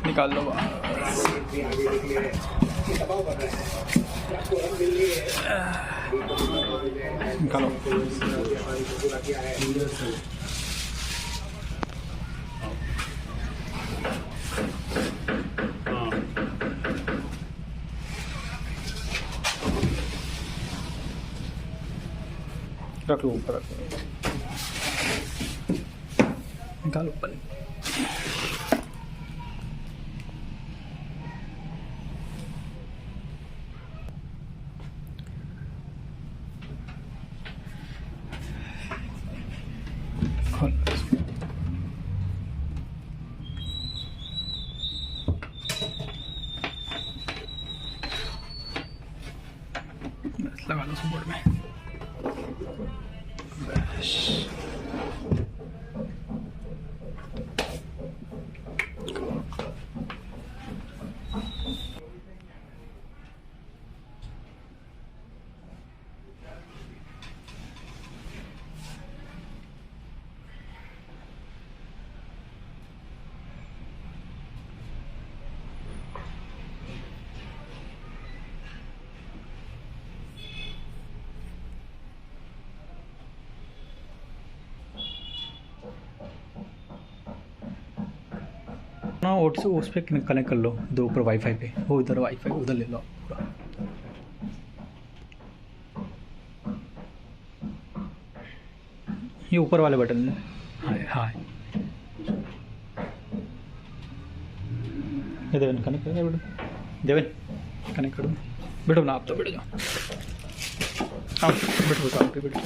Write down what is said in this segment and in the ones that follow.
निकाल लो निकालो। रख लो ऊपर, रख लो, निकालो ऊपर। लगा लो सपोर्ट में। ना उस पर कनेक्ट कर लो, दो ऊपर वाईफाई पे, वो इधर वाईफाई उधर ले लो पूरा। ये ऊपर वाले बटन में। हाँ हाँ, ये देवन कनेक्ट कर बेटो, देवन कनेक्ट कर दो बेटो ना, आप तो बैठ जाओ, आप बैठो काम पे बैठो।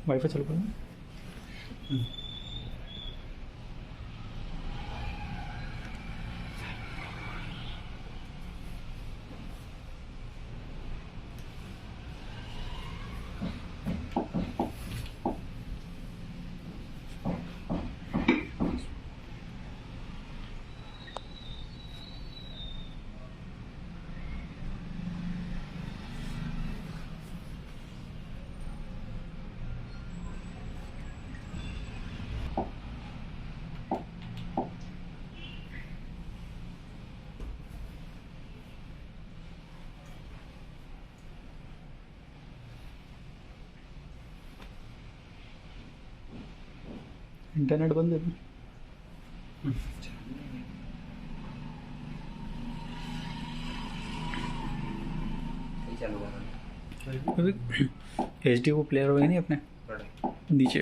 वाईफाई चालू करो। इंटरनेट बंद है। एच डी वो प्लेयर होगा नहीं अपने नीचे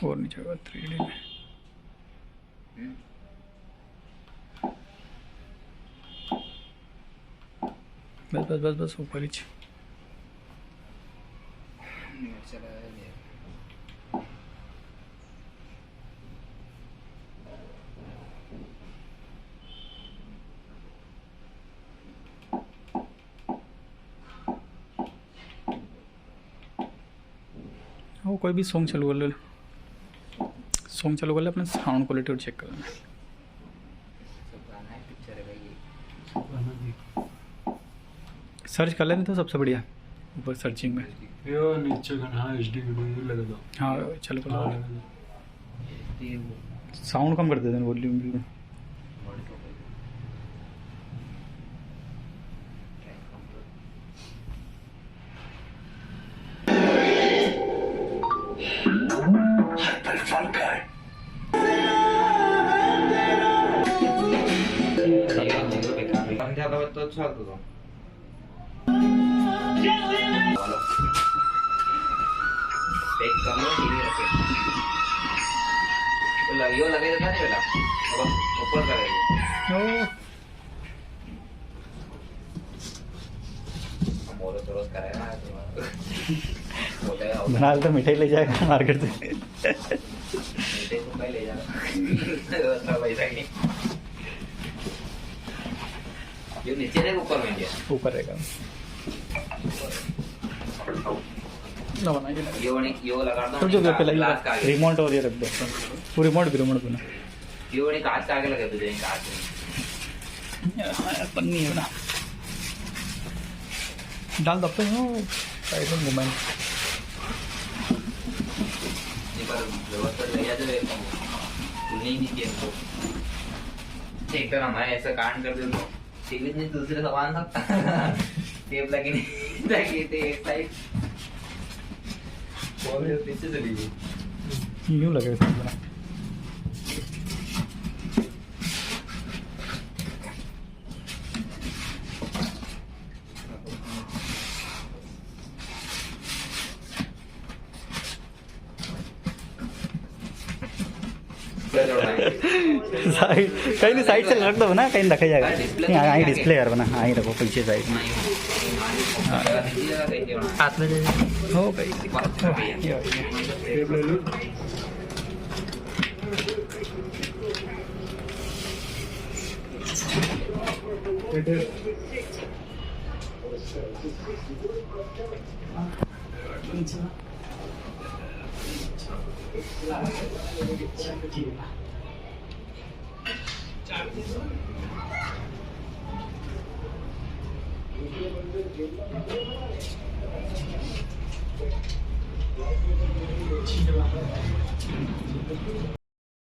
और नीचे होगा 3D में। बस बस बस बस ऊपर नीचे वो कोई भी सॉन्ग चालू कर ले, सॉन्ग चालू कर ले, अपने साउंड क्वालिटी और चेक कर लेना। सर्च कर लेना तो सबसे बढ़िया ऊपर सर्चिंग में यो नीचे हाँ एचडी वीडियो लगा दो। हाँ चलो साउंड कम कर देते हैं वॉल्यूम भी। तो चालतो तो यो लगे देता नहीं बेटा, अब ऊपर करेगी। ओ मोरो तो करेगा बोले बना तो मिठाई ले जाएगा मार्केट से। मीठे को भाई ले जाना तो पैसा नहीं। ये नीचे है ऊपर में है, ऊपर रहेगा ना बनाइए ना। यो लगा दो। तो जो पहले रिमोट और ये रख दो, वो रिमोट भी रिमोट बना यो नहीं कांच का आगे लगा दो, जाएंगे कांच यार पन्नी है ना, डाल दो तो साइड में घुमाएं। ये पर व्यवस्था ले जा दे, नहीं किया तो एक तरह हमारे ऐसा कांड कर दे तो ठीक नहीं, दूसरे सामान था टेप लगी नहीं लगी थी एक साइड और ये पीछे चली गई। यूं लगे इसमें बना साइड कहीं नहीं, साइड से रख दो ना, कहीं रखा जाएगा नहीं। आई डिस्प्ले यार बना, आई रखो पीछे साइड में। हाथ में हो गई